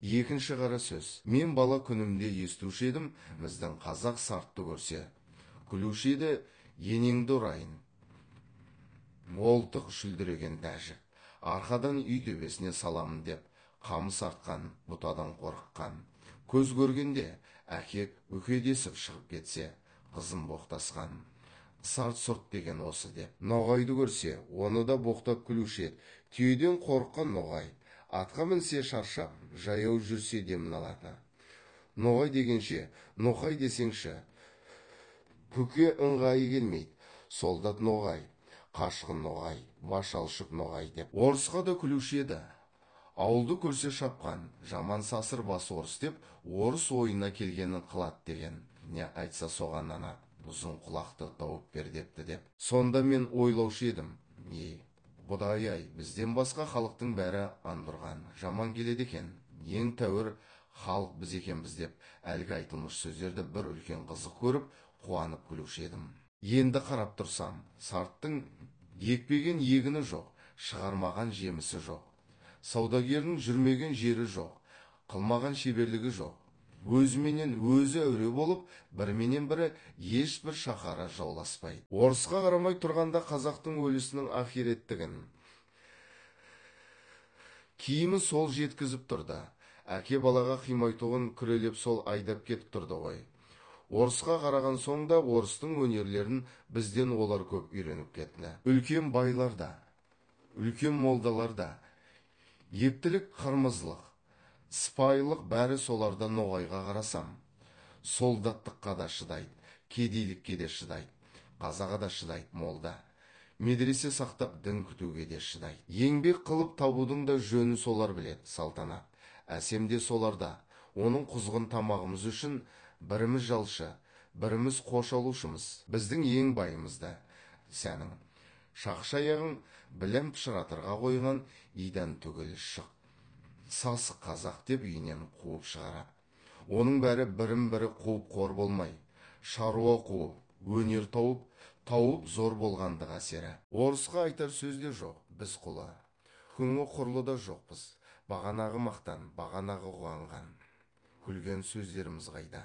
Екінші қара сөз. Мен бала күнімде естуші едім, біздің қазақ сартты көрсе. Күлуші еді, енеңді ұрайын. Молтық шүлдіреген дәжік. Арқадан үй төбесіне саламын деп, қамыс артқан, бұтадан қорыққан. Көз көргенде, әкек үкедесіп шығып кетсе, қызым боқтасқан. Сарт сұрт деген осы деп. Ноғайды көрсе, оны да боқтап күлуші еді. Түйеден қорыққан ноғай. Атқа мінсе шаршап, жаяу жүрсе демін алады. Ноғай дегенше, ноқай десеңші, көке ыңғайы келмейді. Солдат ноғай, қашқын ноғай, баш алшып ноғай деп. Орысқа да күлуші еді. Ауылды көрсе шапқан, жаман сасыр басы орыс деп, орыс ойына келгенін қылат деген. Не айтса соған ана, ұзын құлақты тауып бер депті деп. Сонда мен ойлаушы едім. Құдай-ай, бізден басқа халықтың бәрі андұрған, жаман келеді екен. Ең тәуір халық біз екенбіз деп, әлгі айтылмыш сөздерді бір үлкен қызық көріп, қуанып күлуші едім. Енді қарап тұрсам, сарттың екпеген егіні жоқ, шығармаған жемісі жоқ. Саудагердің жүрмеген жері жоқ, қылмаған шеберлігі жоқ. Өзіменен өзі әуре болып, бірменен бірі ешбір шаһара жауласпайды. Орысқа қарамай тұрғанда қазақтың өлісінің ахиреттігін киімі сол жеткізіп тұрды. Әке балаға қимайтұғын күрелеп сол айдап кетіп тұрды ғой. Орысқа қараған соң да орыстың өнерлерін бізден олар көп үйреніп кетті. Үлкен байларда, үлкен молдаларда, ептілік, қырмызылық, сыпайылық бәрі соларда. Ноғайға қарасам, солдаттыққа да шыдайды, кедейлікке де шыдайды, қазаға да шыдайды молда. Медресе сақтап дін күтуге де шыдайды. Еңбек қылып табудың да жөнін солар біледі, салтанат. Әсем де соларда. Оның құзғын тамағымыз үшін біріміз жалшы, біріміз қош алушымыз. Біздің ең байымызды сәнің. Шақша аяғың білем пышыратырға қойған идан түгел шық. Сасық қазақ деп үйінен қуып шығарады. Оның бәрі бірін бірі қуып қор болмай, шаруа қуып, өнер тауып зор болғандық әсері. Орысқа айтар сөз де жоқ, біз құлы. Күңі құрлы да жоқпыз. Бағанағы мақтан, бағанағы қуанған. Күлген сөздеріміз қайда?